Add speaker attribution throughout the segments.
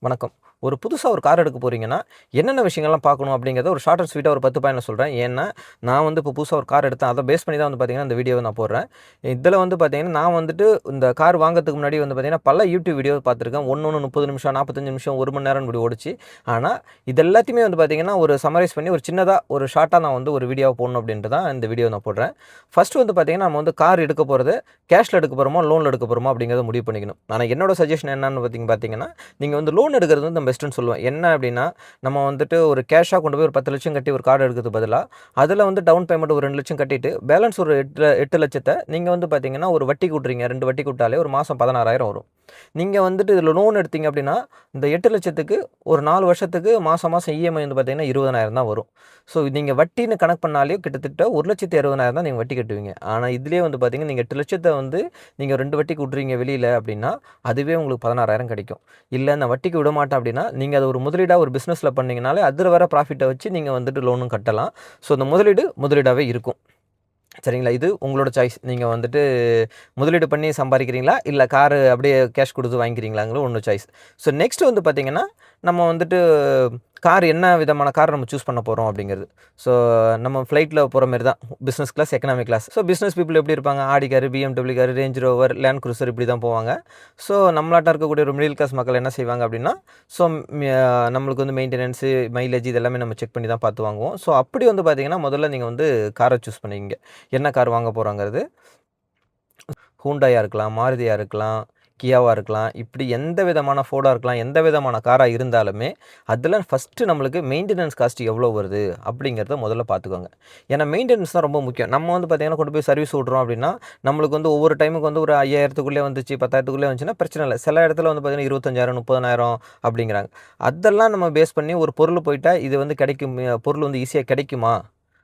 Speaker 1: வணக்கம். ஒரு புதுசா ஒரு கார் எடுக்க போறீங்கன்னா, என்னென்ன விஷயங்கள்லாம் பார்க்கணும் அப்படிங்கிறத ஒரு ஷார்ட் அண்ட் ஸ்வீட்டா ஒரு 10 பாயிண்ட்ல சொல்றேன். ஏன்னா, நான் வந்து இப்போ புதுசா ஒரு கார் எடுத்தேன். அத பேஸ் பண்ணி தான் வந்து பார்த்தீங்கன்னா, இந்த வீடியோவ நான் போடுறேன். இதில வந்து பார்த்தீங்கன்னா, நான் வந்துட்டு இந்த கார் வாங்குறதுக்கு முன்னாடி வந்து பார்த்தீங்கன்னா, பல யூடியூப் வீடியோ பார்த்துருக்கேன். ஒண்ணு 30 நிமிஷம், 45 நிமிஷம், 1 மணி நேரம் இப்படி ஓடுச்சு. ஆனா, இது எல்லாத்தையுமே வந்து பார்த்தீங்கன்னா, ஒரு சம்மரைஸ் பண்ணி ஒரு சின்னதா ஒரு ஷார்ட்டா நான் வந்து ஒரு வீடியோவா போடணும் அப்படின்ட்டு தான் இந்த வீடியோ நான் போடுறேன். ஃபர்ஸ்ட் வந்து பார்த்தீங்கன்னா, நம்ம வந்து கார் எடுக்க போறது கேஷ்ல எடுக்க போறோமா, லோன்ல எடுக்க போறோமா அப்படிங்கிறத முடிவு பண்ணிக்கணும். ஆனா, என்னோட சஜஷன் என்னன்னு பார்த்தீங்கன்னா, நீங்க வந்து லோன் எடுக்கிறது வந்து பெஸ்ட்டுன்னு சொல்லுவேன். என்ன அப்படின்னா, நம்ம வந்துட்டு ஒரு கேஷா கொண்டு போய் ஒரு 10,00,000 கட்டி ஒரு கார் எடுக்கிறதுக்கு பதிலா, அதில வந்து டவுன் பேமெண்ட் ஒரு 2,00,000 கட்டிட்டு, பேலன்ஸ் ஒரு 8,00,000 நீங்க வந்து பார்த்தீங்கன்னா, ஒரு வட்டிக்கு விட்றீங்க. 2 வட்டிக்கு விட்டாலே ஒரு மாசம் 16,000 வரும். நீங்க வந்துட்டு இதில லோன் எடுத்தீங்க அப்படின்னா, இந்த 8,00,000க்கு ஒரு 4 வருஷத்துக்கு மாசம் மாசம் இஎம்ஐ வந்து பார்த்தீங்கன்னா, 20,000 தான் வரும். ஸோ நீங்க வட்டின்னு கணக்கு பண்ணாலே கிட்டத்தட்ட 1,60,000 தான் நீங்க வட்டி கட்டுவீங்க. ஆனா இதிலேயே வந்து பார்த்தீங்கன்னா, நீங்க 8,00,000 வந்து நீங்க 2 வட்டிக்கு விட்றீங்க வெளியில அப்படின்னா, அதுவே உங்களுக்கு 16,000 கிடைக்கும். இல்ல நான் வட்டிக்கு விடமாட்டேன் அப்படின்னா, நீங்க அத ஒரு முதலீடா ஒரு பிசினஸ்ல பண்ணீங்கனாலே, அதில வர ப்ராஃபிட்ட வச்சு நீங்க வந்துட்டு லோனும் கட்டலாம். ஸோ இந்த முதலீடாவே இருக்கும். சரிங்களா? இது உங்களோட சாய்ஸ். நீங்க வந்துட்டு முதலீடு பண்ணி சம்பாரிக்கிறீங்களா? இல்ல காரு அப்படியே கேஷ் குடுத்து வாங்கிக்கிறீங்களாங்கிறது உங்க சாய்ஸ். ஸோ நெக்ஸ்ட் வந்து பார்த்தீங்கன்னா, நம்ம வந்துட்டு கார் என்ன விதமான கார் நம்ம சூஸ் பண்ண போறோம் அப்படிங்கிறது. ஸோ நம்ம ஃப்ளைட்ல போற மாரி தான். Business class, economy class. So business people எப்படி இருப்பாங்க? Audi car, BMW car, Range Rover, Land Cruiser இப்படி தான் போவாங்க. ஸோ நம்மளாட்டம் இருக்கக்கூடிய ஒரு மிடில் கிளாஸ் மக்கள் என்ன செய்வாங்க அப்படின்னா, ஸோ நம்மளுக்கு வந்து மெயின்டெனன்ஸு, மைலேஜ் இது எல்லாமே நம்ம செக் பண்ணி தான் பார்த்து வாங்குவோம். ஸோ அப்படி வந்து பார்த்தீங்கன்னா, முதல்ல நீங்க வந்து கார சூஸ் பண்ணிக்கங்க. என்ன கார் வாங்க போறோங்கிறது. ஹூண்டாயா இருக்கலாம், மாருதியா இருக்கலாம், கியாவா இருக்கலாம். இப்படி எந்த விதமான ஃபோர்டா இருக்கலாம். எந்த விதமான காரா இருந்தாலுமே, அதில ஃபர்ஸ்ட்டு நம்மளுக்கு மெயின்டெனன்ஸ் காஸ்ட் எவ்வளோ வருது? அப்படிங்கிறத முதல்ல பார்த்துக்கோங்க. ஏன்னா மெயின்டெனன்ஸ் தான் ரொம்ப முக்கியம். நம்ம வந்து பார்த்தீங்கன்னா, கொண்டு போய் சர்வீஸ் விட்றோம் அப்படின்னா, நம்மளுக்கு வந்து ஒவ்வொரு டைமுக்கு வந்து ஒரு 5,000த்துக்குள்ளே வந்துச்சு, 10,000த்துக்குள்ளே வந்துச்சுன்னா பிரச்சனை இல்ல. சில இடத்துல வந்து பார்த்தீங்கன்னா, 25,000, 30,000 அப்படிங்கிறாங்க. அதெல்லாம் நம்ம பேஸ் பண்ணி ஒரு பொருள் போயிட்டா, இது வந்து கிடைக்கும் பொருள் வந்து ஈஸியா கிடைக்குமா?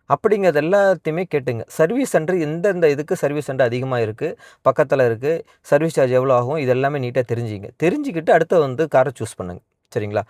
Speaker 1: அப்படிங்கிறது எல்லாத்தையுமே கேட்டுங்க. சர்வீஸ் சென்டர் எந்தெந்த இதுக்கு சர்வீஸ் சென்டர் அதிகமா இருக்கு, பக்கத்துல இருக்கு, சர்வீஸ் சார்ஜ் எவ்வளோ ஆகும், இது எல்லாமே நீட்டா தெரிஞ்சுக்கங்க. தெரிஞ்சுக்கிட்டு அடுத்து வந்து கார சூஸ் பண்ணுங்க. சரிங்களா?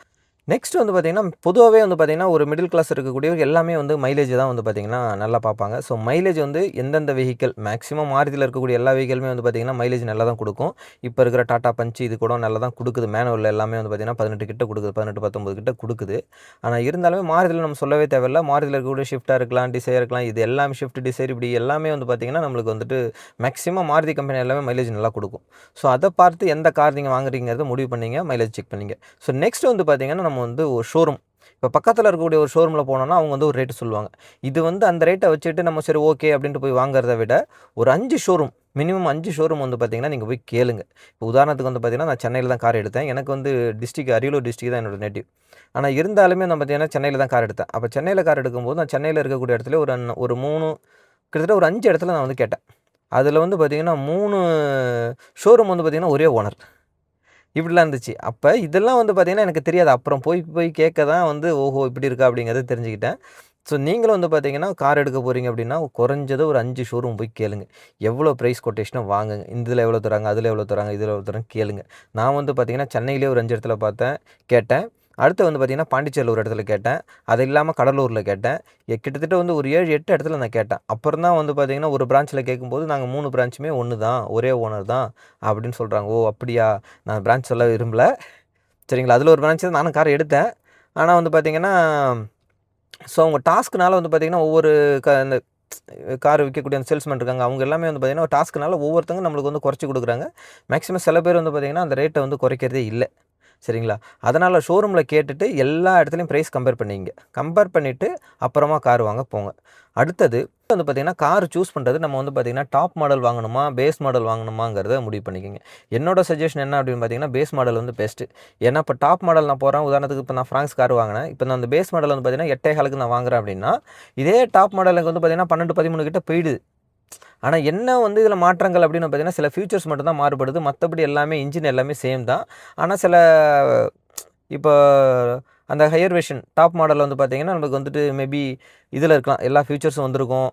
Speaker 1: நெக்ஸ்ட் வந்து பார்த்தீங்கன்னா, பொதுவாவே வந்து பார்த்தீங்கன்னா, ஒரு மிடில் கிளாஸ் இருக்கக்கூடியவங்க எல்லாமே வந்து மைலேஜ் தான் வந்து பார்த்தீங்கன்னா, நல்லா பார்ப்பாங்க. ஸோ மைலேஜ் வந்து எந்தெந்த வெஹிக்கிள் மேக்ஸிமம் மாருதில இருக்கக்கூடிய எல்லா வெஹிக்கிளுமே வந்து பார்த்தீங்கன்னா, மைலேஜ் நல்லா தான் குடுக்கும். இப்ப இருக்கிற டாடா பஞ்ச் இது கூட நல்லா தான் குடுக்குது. மேனுவல்ல எல்லாமே வந்து பார்த்தீங்கன்னா, 18 கிட்ட குடுக்குது. 18, 19 கிட்ட குடுக்குது. ஆனா இருந்தாலுமே மாருதில நம்ம சொல்லவே தேவையில்ல. மாருதில இருக்கக்கூடிய ஷிஃப்ட்டா இருக்கலாம், டிசைர் இருக்கலாம். இது எல்லாமே ஷிஃப்ட், டிசைர் இப்படி எல்லாமே வந்து பார்த்தீங்கன்னா, நம்மளுக்கு வந்துட்டு மேக்ஸிமம் மாருதி கம்பெனி எல்லாமே மைலேஜ் நல்லா குடுக்கும். ஸோ அத பார்த்து எந்த கார் நீங்க வாங்குறீங்கிறத முடிவு பண்ணீங்க. மைலேஜ் செக் பண்ணீங்க. ஸோ நெக்ஸ்ட் வந்து பார்த்தீங்கன்னா, நம்ம வந்து ஒரு ஷோரூம். இப்போ பக்கத்துல இருக்கக்கூடிய ஒரு ஷோரூம்ல போனோம்னா, அவங்க வந்து ஒரு ரேட் சொல்லுவாங்க. இது வந்து அந்த ரேட்ட வச்சுட்டு நம்ம சரி ஓகே அப்படின்ட்டு போய் வாங்குறத விட, ஒரு 5 ஷோரூம் மினிமம் 5 ஷோரூம் வந்து பார்த்தீங்கன்னா, நீங்க போய் கேளுங்க. இப்போ உதாரணத்துக்கு வந்து பார்த்தீங்கன்னா, நான் சென்னையில தான் கார் எடுத்தேன். எனக்கு வந்து அரியலூர் டிஸ்ட்ரிக்ட் தான் என்னோட நேட்டிவ். ஆனா இருந்தாலுமே நான் பார்த்தீங்கன்னா, சென்னையில தான் கார் எடுத்தேன். அப்ப சென்னையில கார் எடுக்கும்போது, நான் சென்னையில இருக்கக்கூடிய இடத்துல ஒரு 3 கிட்டத்தட்ட ஒரு 5 இடத்துல நான் வந்து கேட்டேன். அதுல வந்து பார்த்தீங்கன்னா, 3 ஷோரூம் வந்து பார்த்தீங்கன்னா, ஒரே ஓனர். இப்படிலாம் இருந்துச்சு. அப்ப இதெல்லாம் வந்து பார்த்தீங்கன்னா, எனக்கு தெரியாது. அப்புறம் போய் போய் கேட்க தான் வந்து, ஓஹோ! இப்படி இருக்கா அப்படிங்கிறத தெரிஞ்சுக்கிட்டேன். ஸோ நீங்களும் வந்து பார்த்தீங்கன்னா, கார் எடுக்க போறீங்க அப்படின்னா, குறைஞ்சது ஒரு 5 ஷோரூம் போய் கேளுங்க. எவ்வளோ பிரைஸ் கொட்டேஷனோ வாங்குங்க. இதில எவ்வளோ தராங்க, அதில எவ்வளோ தராங்க, இதில எவ்வளோ தராங்க கேளுங்க. நான் வந்து பார்த்தீங்கன்னா, சென்னையிலேயே ஒரு 5 இடத்துல பார்த்தேன், கேட்டேன். அடுத்து வந்து பார்த்தீங்கன்னா, பாண்டிச்சேரியில ஒரு இடத்துல கேட்டேன். அது இல்லாம கடலூர்ல கேட்டேன். கிட்டத்தட்ட வந்து ஒரு 7, 8 இடத்துல நான் கேட்டேன். அப்புறம் தான் வந்து பார்த்தீங்கன்னா, ஒரு பிரான்ச்ல கேட்கும்போது, நாங்க 3 பிரான்ச்சுமே ஒண்ணு தான். ஒரே ஓனர் தான் அப்படின்னு சொல்றாங்க. ஓ! அப்படியா? நான் பிரான்ச் சொல்ல விரும்பல. சரிங்களா? அதில ஒரு பிரான்ச் தான் நானும் கார் எடுத்தேன். ஆனா வந்து பார்த்தீங்கன்னா, ஸோ அவங்க டாஸ்க்னால வந்து பார்த்தீங்கன்னா, ஒவ்வொரு இந்த கார் விக்கக்கூடிய அந்த சேல்ஸ்மேன் இருக்காங்க. அவங்க எல்லாமே வந்து பார்த்தீங்கன்னா, டாஸ்க்னால ஒவ்வொருத்தங்க நம்மளுக்கு வந்து குறைச்சு குடுக்குறாங்க. மேக்ஸிமம் சில பேர் வந்து பார்த்தீங்கன்னா, அந்த ரேட்ட வந்து குறைக்கிறதே இல்ல. சரிங்களா? அதனால ஷோரூம்ல கேட்டுட்டு எல்லா இடத்துலயும் பிரைஸ் கம்பேர் பண்ணிக்கங்க. கம்பேர் பண்ணிட்டு அப்புறமா கார் வாங்க போங்க. அடுத்தது வந்து பார்த்தீங்கன்னா, கார் சூஸ் பண்றது நம்ம வந்து பார்த்தீங்கன்னா, டாப் மாடல் வாங்கணுமா, பேஸ் மாடல் வாங்கணுமாங்கிறத முடிவு பண்ணிக்கங்க. என்னோட சஜஷன் என்ன அப்படின்னு பார்த்தீங்கன்னா, பேஸ் மாடல் வந்து பெஸ்ட்டு. ஏன்னா இப்போ டாப் மாடல் நான் போறேன். உதாரணத்துக்கு இப்போ நான் ஃப்ராங்க்ஸ் கார் வாங்கினேன். இப்போ நான் அந்த பேஸ் மாடல் வந்து பார்த்தீங்கன்னா, 8,15க்கு நான் வாங்குறேன் அப்படின்னா, இதே டாப் மாடல் எனக்கு வந்து பார்த்தீங்கன்னா, 12, 13 கிட்ட போயிடுது. ஆனா என்ன வந்து இதில மாற்றங்கள் அப்படின்னு பார்த்தீங்கன்னா, சில ஃபியூச்சர்ஸ் மட்டும் தான் மாறுபடுது. மத்தபடி எல்லாமே இன்ஜின் எல்லாமே சேம் தான். ஆனா சில இப்போ அந்த ஹையர் வெர்ஷன் டாப் மாடல்ல வந்து பார்த்தீங்கன்னா, நமக்கு வந்துட்டு மேபி இதில இருக்கலாம். எல்லா ஃபியூச்சர்ஸும் வந்திருக்கும்.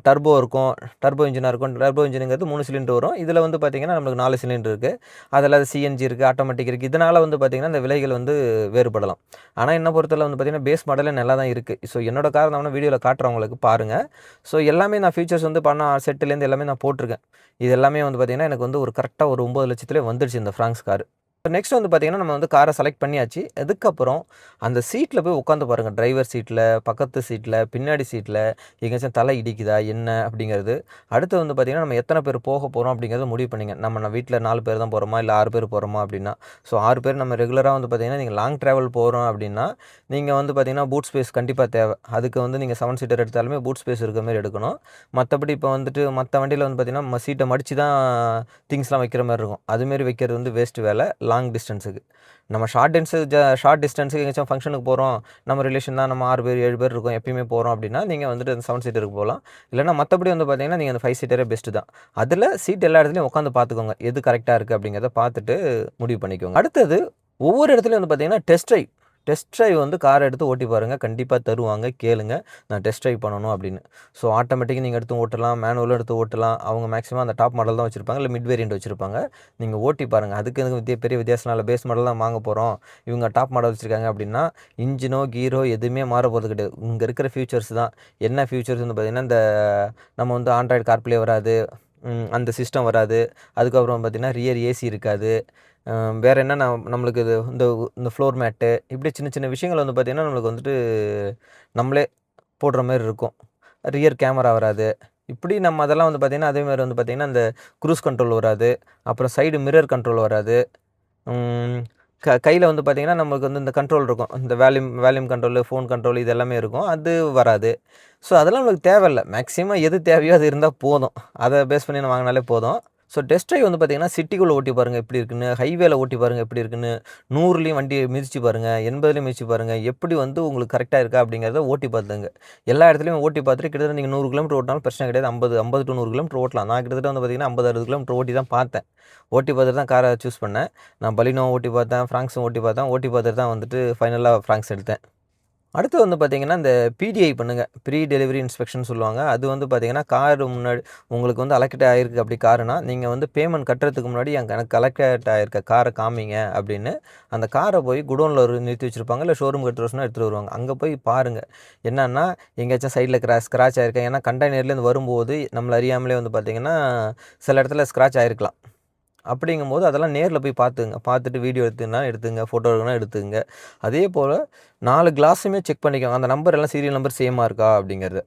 Speaker 1: டர்போ இருக்கும். டர்போ இன்ஜினா இருக்கும். டர்போ இன்ஜினுங்கிறது 3 சிலிண்டர் வரும். இதில வந்து பார்த்தீங்கன்னா, நம்மளுக்கு 4 சிலிண்டர் இருக்கு. அதில சிஎன்ஜி இருக்கு, ஆட்டோமேட்டிக் இருக்கு. இதனால வந்து பார்த்தீங்கன்னா, இந்த விலைகள் வந்து வேறுபடலாம். ஆனா என்ன பொறுத்தவரை வந்து பார்த்தீங்கன்னா, பேஸ் மாடலே நல்லா தான் இருக்கு. ஸோ என்னோட கார் நான் வேணா வீடியோல காட்டுறேன் உங்களுக்கு பாருங்க. ஸோ எல்லாமே நான் ஃபீச்சர்ஸ் வந்து செட்டுலேருந்து எல்லாமே நான் போட்டிருக்கேன். இது எல்லாமே வந்து பார்த்தீங்கன்னா, எனக்கு வந்து ஒரு கரெக்ட்டா ஒரு 9,00,000லே வந்துருச்சு இந்த ஃப்ராங்க்ஸ் கார். நெக்ஸ்ட் வந்து பார்த்தீங்கன்னா, நம்ம வந்து காரை செலக்ட் பண்ணியாச்சு. அதுக்கப்புறம் அந்த சீட்ல போய் உட்காந்து பாருங்க. டிரைவர் சீட்ல, பக்கத்து சீட்ல, பின்னாடி சீட்ல எங்கேயாச்சும் தலை இடிக்குதா என்ன அப்படிங்கிறது. அடுத்து வந்து பார்த்தீங்கன்னா, நம்ம எத்தனை பேர் போக போறோம் அப்படிங்கிறத முடிவு பண்ணிங்க. நம்ம வீட்ல 4 பேர் தான் போறோமா, இல்ல 6 பேர் போறோமா அப்படின்னா. ஸோ 6 பேர் நம்ம ரெகுலரா வந்து பார்த்தீங்கன்னா, நீங்க லாங் டிராவல் போறோம் அப்படின்னா, நீங்க வந்து பார்த்தீங்கன்னா, பூட் ஸ்பேஸ் கண்டிப்பா தேவை. அதுக்கு வந்து நீங்க 7 சீட்டர் எடுத்தாலுமே பூட் ஸ்பேஸ் இருக்க மாரி எடுக்கணும். மத்தபடி இப்போ வந்துட்டு மத்த வண்டியில வந்து பார்த்தீங்கன்னா, சீட்ட மடிச்சு தான் திங்ஸ்லாம் வைக்கிற மாரி இருக்கும். அதுமாரி வைக்கிறது வந்து வேஸ்ட் வேலை லாங் டிஸ்டன்ஸுக்கு. நம்ம ஷார்ட் டிஸ்டன்ஸுக்கு எங்கேயாச்சும் ஃபங்ஷனுக்கு போகிறோம், நம்ம ரிலேஷன் தான், நம்ம 6 பேர் 7 பேர் இருக்கோம், எப்பயுமே போகிறோம் அப்படின்னா, நீங்கள் வந்துட்டு அந்த 7 சீட்டருக்கு போகலாம். இல்லைனா மற்றபடி வந்து பார்த்தீங்கன்னா, நீங்கள் அந்த 5 சீட்டரே பெஸ்ட்டு தான். அதில் சீட் எல்லா இடத்துலையும் உட்காந்து பார்த்துக்கோங்க. எது கரெக்டாக இருக்குது அப்படிங்கிறத பார்த்துட்டு முடிவு பண்ணிக்கோங்க. அடுத்தது ஒவ்வொரு இடத்துலையும் வந்து பார்த்தீங்கன்னா, டெஸ்ட் ட்ரைவ் வந்து காரை எடுத்து ஓட்டி பாருங்கள். கண்டிப்பாக தருவாங்க. கேளுங்க, நான் டெஸ்ட் ட்ரைவ் பண்ணணும் அப்படின்னு. ஸோ ஆட்டோமேட்டிக்காக நீங்கள் எடுத்து ஓட்டலாம், மேனுவலும் எடுத்து ஓட்டலாம். அவங்க மேக்ஸிமம் அந்த டாப் மாடல் தான் வச்சுருப்பாங்க, இல்லை மிட் வேரியண்ட் வச்சுருப்பாங்க. நீங்கள் ஓட்டி பாருங்கள். அதுக்கு எனக்கு பெரிய வித்தியாசம் இல்லை. பேஸ் மாடல் தான் வாங்க போகிறோம், இவங்க டாப் மாடல் வச்சுருக்காங்க அப்படின்னா, இன்ஜினோ கீரோ எதுவுமே மாற போகிறது கிடையாது. இங்கே இருக்கிற ஃபியூச்சர்ஸ் தான். என்ன ஃபியூச்சர்ஸ் வந்து பார்த்திங்கன்னா, இந்த நம்ம வந்து ஆண்ட்ராய்டு கார்ப்ளே வராது, அந்த சிஸ்டம் வராது. அதுக்கப்புறம் பார்த்திங்கன்னா ரியர் ஏசி இருக்காது. வேறு என்ன நம்மளுக்கு இது இந்த ஃப்ளோர் மேட்டு, இப்படி சின்ன சின்ன விஷயங்கள் வந்து பார்த்திங்கன்னா, நம்மளுக்கு வந்துட்டு நம்மளே போடுற மாரி இருக்கும். ரியர் கேமரா வராது. இப்படி நம்ம அதெல்லாம் வந்து பார்த்திங்கன்னா, அதேமாதிரி வந்து பார்த்திங்கன்னா, இந்த க்ரூஸ் கண்ட்ரோல் வராது. அப்புறம் சைடு மிரர் கண்ட்ரோல் வராது. கையில் வந்து பார்த்திங்கன்னா, நம்மளுக்கு வந்து இந்த கண்ட்ரோல் இருக்கும். இந்த வால்யூம் கண்ட்ரோலு, ஃபோன் கண்ட்ரோல் இது எல்லாமே இருக்கும். அது வராது. ஸோ அதெல்லாம் நம்மளுக்கு தேவையில்ல. மேக்ஸிமம் எது தேவையோ அது இருந்தால் போதும். அதை பேஸ் பண்ணி வாங்கினாலே போதும். ஸோ டெஸ்ட் ட்ரைவ் வந்து பார்த்திங்கன்னா, சிட்டிக்குள்ளே ஓட்டி பாருங்கள் எப்படி இருக்குன்னு, ஹைவேல ஓட்டி பாருங்கள் எப்படி இருக்குன்னு, 100லேயும் வண்டியை மிதிச்சு பாருங்கள், 80லேயும் மிதிச்சு பாருங்கள். எப்படி வந்து உங்களுக்கு கரெக்டாக இருக்கா அப்படிங்கிறத ஓட்டி பார்த்துங்க. எல்லா இடத்துலையும் ஓட்டி பார்த்துட்டு கிட்டத்தட்ட நீங்கள் 100 கிலோமீட்டர் ஓட்டினாலும் பிரச்சனை கிடையாது. 50 to 100 கிலோமீட்டர் ஓட்டலாம். நான் கிட்டத்தட்ட வந்து பார்த்திங்கன்னா 50, 60 கிலோமீட்டர் ஓட்டி தான் பார்த்தேன். ஓட்டி பார்த்துட்டு தான் காரை சூஸ் பண்ணேன். நான் பலினோ ஓட்டி பார்த்தேன், ஃப்ராங்க்ஸும் ஓட்டி பார்த்தேன். ஓட்டி பார்த்துட்டு தான் வந்துட்டு ஃபைனலாக ஃப்ராங்க்ஸ் எடுத்தேன். அடுத்து வந்து பார்த்திங்கன்னா, இந்த பிடிஐ பண்ணுங்கள். ப்ரீ டெலிவரி இன்ஸ்பெக்ஷன் சொல்லுவாங்க. அது வந்து பார்த்திங்கன்னா, காரு முன்னாடி உங்களுக்கு வந்து அலோகேட் ஆகிருக்கு அப்படி காருனா, நீங்கள் வந்து பேமெண்ட் கட்டுறதுக்கு முன்னாடி எனக்கு அலோகேட் ஆகிருக்க காரை காமிங்க அப்படின்னு, அந்த காரை போய் குடோனில் நிறுத்தி வச்சுருப்பாங்க, இல்லை ஷோரூம் எடுத்துகிட்டு வரணும்னா எடுத்துகிட்டு வருவாங்க. அங்கே போய் பாருங்கள். என்னன்னா எங்கேயாச்சும் சைடில் ஸ்க்ராட்ச் ஆகிருக்கேன். ஏன்னா கண்டெய்னர்லேருந்து வரும்போது நம்மளை அறியாமலே வந்து பார்த்திங்கன்னா, சில இடத்துல ஸ்க்ராட்ச் ஆகிருக்கலாம். அப்படிங்கும்போது அதெல்லாம் நேரில் போய் பார்த்துங்க. பார்த்துட்டு வீடியோ எடுத்துங்க, ஃபோட்டோ எடுக்கணும்னா எடுத்துங்க. அதே போல் 4 கிளாஸுமே செக் பண்ணிக்கோங்க. அந்த நம்பர் எல்லாம் சீரியல் நம்பர் சேமாக இருக்கா அப்படிங்கிறது.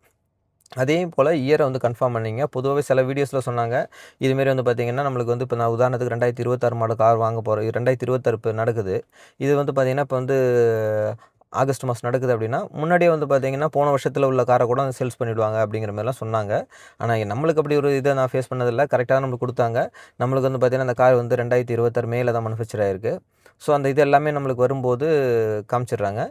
Speaker 1: அதே போல் இயரை வந்து கன்ஃபார்ம் பண்ணிங்க. பொதுவாகவே சில வீடியோஸில் சொன்னாங்க, இதுமாரி வந்து பார்த்திங்கன்னா, நம்மளுக்கு வந்து இப்போ நான் உதாரணத்துக்கு 2026 மாடல் கார் வாங்க போகிறோம். 2026 இப்போ நடக்குது. இது வந்து பார்த்திங்கன்னா, இப்போ வந்து ஆகஸ்ட் மாதம் நடக்குது அப்படின்னா, முன்னாடியே வந்து பார்த்திங்கன்னா, போன வருஷத்தில் உள்ள காரை கூட சேல்ஸ் பண்ணிவிடுவாங்க அப்படிங்கிற மாதிரிலாம் சொன்னாங்க. ஆனால் நம்மளுக்கு அப்படி ஒரு இதை நான் ஃபேஸ் பண்ணதில்லை. கரெக்டாக நம்மளுக்கு கொடுத்தாங்க. நம்மளுக்கு வந்து பார்த்திங்கன்னா, அந்த கார் வந்து 2026 மேல தான் மேனுஃபேக்சர் ஆகிருக்கு. ஸோ அந்த இது எல்லாமே நம்மளுக்கு வரும்போது காமிச்சிடுறாங்க.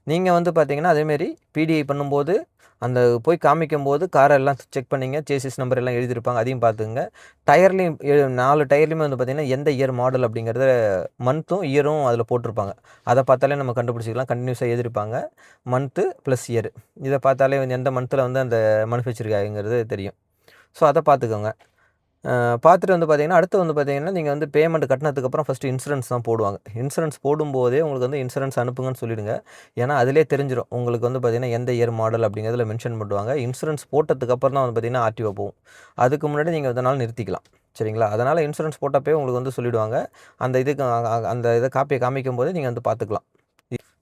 Speaker 1: நீங்கள் வந்து பார்த்திங்கன்னா, அதேமாரி பிடிஐ பண்ணும்போது அந்த போய் காமிக்கும்போது காரை எல்லாம் செக் பண்ணிங்க. சேசிஸ் நம்பர் எல்லாம் எழுதியிருப்பாங்க, அதையும் பார்த்துங்க. டயர்லேயும் 4 டயர்லேயுமே வந்து பார்த்திங்கன்னா, எந்த இயர் மாடல் அப்படிங்கிறத மந்த்தும் இயரும் அதில் போட்டிருப்பாங்க. அதை பார்த்தாலே நம்ம கண்டுபிடிச்சிக்கலாம். கண்டினியூஸாக எழுதியிருப்பாங்க. Month plus year. இதை பார்த்தாலே வந்து எந்த மந்த்தில் வந்து அந்த மேனுஃபேக்சரிங் ஆகுங்கிறது தெரியும். ஸோ அதை பார்த்துக்கோங்க. பார்த்துட்டு வந்து பார்த்திங்கன்னா, அடுத்து வந்து பார்த்திங்கன்னா, நீங்கள் வந்து பேமெண்ட் கட்டினதுக்கப்புறம் ஃபஸ்ட்டு இன்சூரன்ஸ் தான் போடுவாங்க. இன்சூரன்ஸ் போடும்போதே உங்களுக்கு வந்து இன்சூரன்ஸ் அனுப்புங்கன்னு சொல்லிவிடுங்க. ஏன்னா அதிலே தெரிஞ்சிடும் உங்களுக்கு வந்து பார்த்திங்கன்னா, எந்த இயர் மாடல் அப்படிங்கிறதுல மென்ஷன் பண்ணுவாங்க. இன்சூரன்ஸ் போட்டதுக்கப்புறம் தான் வந்து பார்த்திங்கன்னா, ஆர்டிஓ போகும். அதுக்கு முன்னாடி நீங்கள் எதனாலும் நிறுத்திக்கலாம். சரிங்களா? அதனால் இன்சூரன்ஸ் போட்டப்பவே உங்களுக்கு வந்து சொல்லிவிடுவாங்க. அந்த இதுக்கு அந்த இதை காப்பியை காமிக்கும்போதே நீங்கள் வந்து பார்த்துக்கலாம்.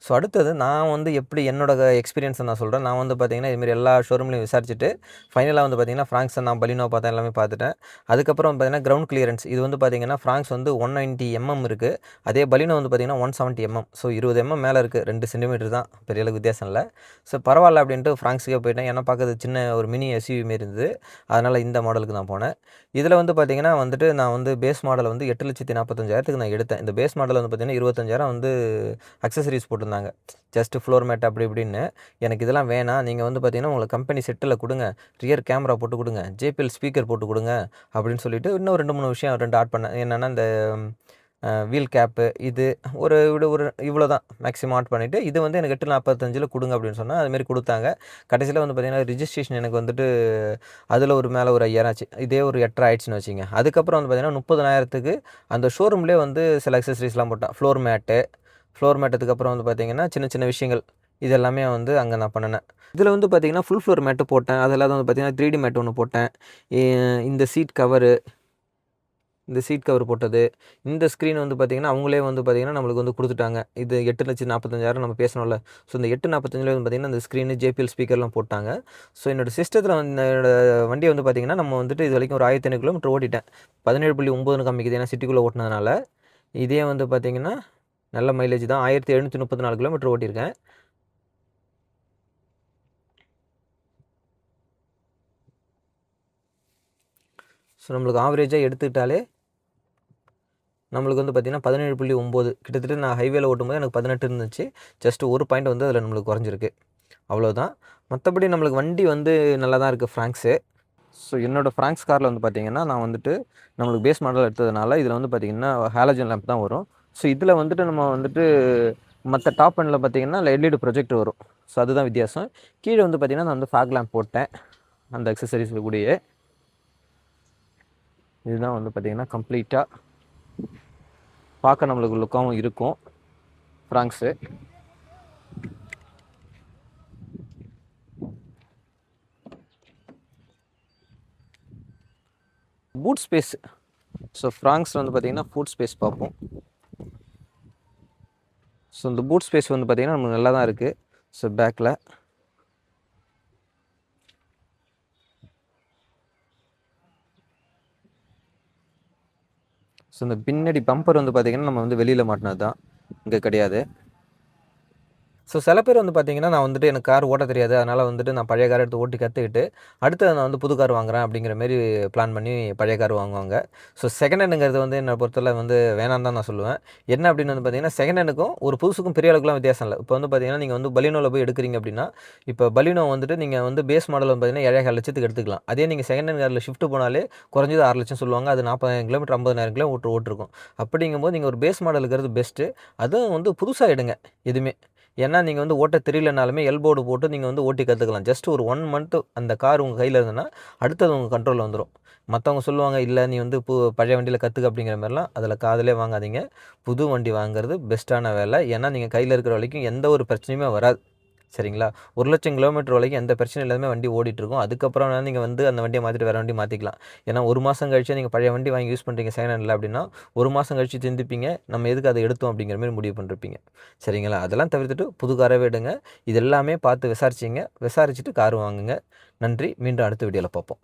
Speaker 1: ஸோ அடுத்தது நான் வந்து எப்படி என்னோட எக்ஸ்பீரியன்ஸை நான் சொல்கிறேன். நான் வந்து பார்த்திங்கன்னா, இதுமாரி எல்லா ஷோரூம்லையும் விசாரிச்சுட்டு ஃபைனலாக வந்து பார்த்திங்கன்னா, ஃப்ராங்க்ஸை நான் பலினோ பார்த்தேன், எல்லாமே பார்த்துட்டேன். அதுக்கப்புறம் பார்த்திங்கன்னா, கிரவுண்ட் கிளியரன்ஸ் இது வந்து பார்த்திங்கன்னா, ஃப்ராங்க்ஸ் வந்து 190 mm இருக்குது. அதே பலினோ வந்து பார்த்திங்கன்னா 170 mm. ஸோ 20 mm மேலே இருக்குது. 2 சென்டிமீட்டர் தான், பெரிய அளவுக்கு வித்தியாசம் இல்லை. ஸோ பரவாயில்ல அப்படின்ட்டு ஃப்ராங்க்ஸுக்கே போயிட்டேன். ஏன்னா பார்க்குறது சின்ன ஒரு மினி எஸ்யூவி மாரி இருந்தது. அதனால் இந்த மாடலுக்கு நான் போனேன். இதில் வந்து பார்த்திங்கன்னா வந்துட்டு நான் வந்து பேஸ் மாடல் வந்து 8,45,000க்கு நான் எடுத்தேன். இந்த பேஸ் மாடல் வந்து பார்த்திங்கன்னா 25,000 வந்து அக்சசரிஸ் போட்டிருந்தாங்க. ஜஸ்ட் ஃப்ளோர் மேட் அப்படி இப்படின்னு. எனக்கு இதெல்லாம் வேணாம். நீங்கள் வந்து பார்த்திங்கன்னா, உங்களுக்கு கம்பெனி செட்டில் கொடுங்க, ரியர் கேமரா போட்டு கொடுங்க, JBL ஸ்பீக்கர் போட்டு கொடுங்க அப்படின்னு சொல்லிட்டு இன்னும் 2, 3 விஷயம் 2 ஆட் பண்ணேன். என்னென்னா இந்த வீல் கேப்பு இது ஒரு இவ்வளோ தான் மேக்ஸிமம் ஆட் பண்ணிவிட்டு, இது வந்து எனக்கு 8,45,000 கொடுங்க அப்படின்னு சொன்னால் அதுமாரி கொடுத்தாங்க. கடைசியில் வந்து பார்த்திங்கன்னா, ரிஜிஸ்ட்ரேஷன் எனக்கு வந்துட்டு அதில் ஒரு மேலே ஒரு 5,000 ஆச்சு. இதே ஒரு 8,500 ஆயிடுச்சுன்னு வச்சுங்க. அதுக்கப்புறம் வந்து பார்த்திங்கன்னா 30,000க்கு அந்த ஷோரூம்லேயே வந்து சில அக்சசரிஸ்லாம் போட்டேன். ஃப்ளோர் மேட்டதுக்கு அப்புறம் வந்து பார்த்திங்கன்னா, சின்ன சின்ன விஷயங்கள் இது எல்லாமே வந்து அங்கே நான் பண்ணினேன். இதில் வந்து பார்த்திங்கன்னா, ஃபுல் ஃப்ளோர் மேட்டு போட்டேன். அதெல்லாம் வந்து பார்த்திங்கன்னா 3D மேட் ஒன்று போட்டேன். இந்த சீட் கவரு இந்த சீட் கவர் போட்டது, இந்த ஸ்க்ரீன் வந்து பார்த்திங்கன்னா அவங்களே வந்து பார்த்திங்கன்னா நம்மளுக்கு வந்து கொடுத்துட்டாங்க. இது 8,45,000 நம்ம பேசணும்ல. ஸோ இந்த 8,45,000 வந்து பார்த்திங்கன்னா இந்த ஸ்க்ரீனு, JPL ஸ்பீக்கர்லாம் போட்டாங்க. ஸோ என்னோடய சிஸ்டத்தில் வந்து என்னோடய வண்டியை வந்து பார்த்திங்கன்னா நம்ம வந்துட்டு இது வரைக்கும் ஒரு 1500 கிலோமீட்டர் ஓட்டிட்டேன். 17.9 காமிக்குது. ஏன்னா சிட்டிக்குள்ளே ஓட்டினதுனால. இதே வந்து பார்த்திங்கன்னா நல்ல மைலேஜ் தான். 1734 கிலோமீட்டர் ஓட்டியிருக்கேன். ஸோ நம்மளுக்கு ஆவரேஜாக எடுத்துக்கிட்டாலே நம்மளுக்கு வந்து பார்த்திங்கன்னா 17.9 கிட்டத்தட்ட நான் ஹைவேல ஓட்டும்போது எனக்கு 18 இருந்துச்சு. ஜஸ்ட் ஒரு பாயிண்ட் வந்து அதில் நம்மளுக்கு குறைஞ்சிருக்கு. அவ்வளோதான். மற்றபடி நம்மளுக்கு வண்டி வந்து நல்லா தான் இருக்குது ஃப்ராங்க்ஸு. ஸோ என்னோடய ஃப்ராங்க்ஸ் காரில் வந்து பார்த்திங்கன்னா நான் வந்துட்டு நம்மளுக்கு பேஸ் மாடல் எடுத்ததுனால இதில் வந்து பார்த்திங்கன்னா ஹாலஜன் லேம்ப் தான் வரும். ஸோ இதில் வந்துட்டு நம்ம வந்துட்டு மற்ற டாப் எண்டில் பார்த்திங்கன்னா LED ப்ரொஜெக்டர் வரும். ஸோ அதுதான் வித்தியாசம். கீழே வந்து பார்த்திங்கன்னா நான் வந்து ஃபாக் லேம்ப் போட்டேன். அந்த அக்சசரிஸ் கூடயே. இதுதான் வந்து பார்த்திங்கன்னா கம்ப்ளீட்டாக பார்க்க நம்மளுக்கு லுக்காகவும் இருக்கும் ஃப்ராங்க்ஸு. Boot space. ஸோ ஃப்ராங்க்ஸில் வந்து பார்த்திங்கன்னா பூட் ஸ்பேஸ் பார்ப்போம். ஸோ இந்த பூட் ஸ்பேஸ் வந்து பார்த்திங்கன்னா நமக்கு நல்லா தான் இருக்குது. ஸோ பேக்கில் ஸோ இந்த பின்னாடி பம்பர் வந்து பார்த்திங்கன்னா நம்ம வந்து வெளியில் மாட்டினது தான், இங்கே கிடையாது. ஸோ சில பேர் வந்து பார்த்திங்கன்னா நான் வந்துட்டு எனக்கு கார் ஓட்ட தெரியாது, அதனால் வந்துட்டு நான் பழைய கார் எடுத்து ஓட்டி கற்றுக்கிட்டு அடுத்து நான் வந்து புது கார் வாங்குகிறேன் அப்படிங்கிற மாரி பிளான் பண்ணி பழைய கார் வாங்குவாங்க. ஸோ செகண்ட் ஹேண்டுங்கிறது வந்து என்னை பொறுத்தவரை வந்து வேணான்னு தான் நான் சொல்லுவேன். என்ன அப்படின்னு வந்து பார்த்திங்கன்னா செகண்ட் ஹேண்டுக்கும் ஒரு புதுசுக்கும் பெரிய அளவுக்குலாம் வித்தியாசம் இல்லை. இப்போ வந்து பார்த்திங்கன்னா நீங்கள் வந்து பலினோவில் போய் எடுக்கிறீங்க அப்படின்னா, இப்போ பலினோ வந்துட்டு நீங்கள் வந்து பேஸ் மாடல் வந்து பார்த்திங்கன்னா 7,500,000 எடுத்துக்கலாம். அதே நீங்கள் செகண்ட் ஹேண்ட் காரில் ஷிஃப்ட் போனாலே குறைஞ்சது 6 லட்சம் சொல்லுவாங்க. அது 40,000 கிலோமீட்டர் 50,000 கிலோமீட்டர் ஓட்டிருக்கும். அப்படிங்கும்போது நீங்கள் ஒரு பேஸ் மாடல் இருக்கிறது பெஸ்ட்டு. அதுவும் வந்து புதுசாக எடுங்க எதுவுமே. ஏன்னா நீங்கள் வந்து ஓட்ட தெரியலனாலுமே எல்போர்டு போட்டு நீங்கள் வந்து ஓட்டி கற்றுக்கலாம். ஜஸ்ட் ஒரு 1 மந்த்து அந்த கார் உங்கள் கையில் இருந்ததுன்னா அடுத்தது உங்கள் கண்ட்ரோலில் வந்துடும். மற்றவங்க சொல்லுவாங்க இல்லை நீ வந்து பழைய வண்டியில் கற்றுக்க அப்படிங்கிற மாதிரிலாம் அதில் காதிலே வாங்காதீங்க. புது வண்டி வாங்குறது பெஸ்ட்டான வேலை. ஏன்னா நீங்கள் கையில் இருக்கிற வரைக்கும் எந்த ஒரு பிரச்சனையுமே வராது. சரிங்களா? 1,00,000 கிலோமீட்டர் வரைக்கும் எந்த பிரச்சனையும் இல்லாமல் வண்டி ஓடிட்டுருக்கும். அதுக்கப்புறம் நீங்கள் வந்து அந்த வண்டியை மாற்றிட்டு வேறு வண்டி மாற்றிக்கலாம். ஏன்னா 1 மாதம் கழிச்சு நீங்கள் பழைய வண்டி வாங்கி யூஸ் பண்ணுறீங்க செகண்ட் ஹேண்டில் அப்படின்னா 1 மாதம் கழிச்சு சிந்திப்பீங்க, நம்ம எதுக்கு அதை எடுத்தோம் அப்படிங்கிற மாதிரி முடிவு பண்ணிருப்பீங்க. சரிங்களா? அதெல்லாம் தவிர்த்துட்டு புது காரவே எடுங்க. இது எல்லாமே பார்த்து விசாரிச்சிட்டு கார் வாங்குங்க. நன்றி. மீண்டும் அடுத்த வீடியோவில் பார்ப்போம்.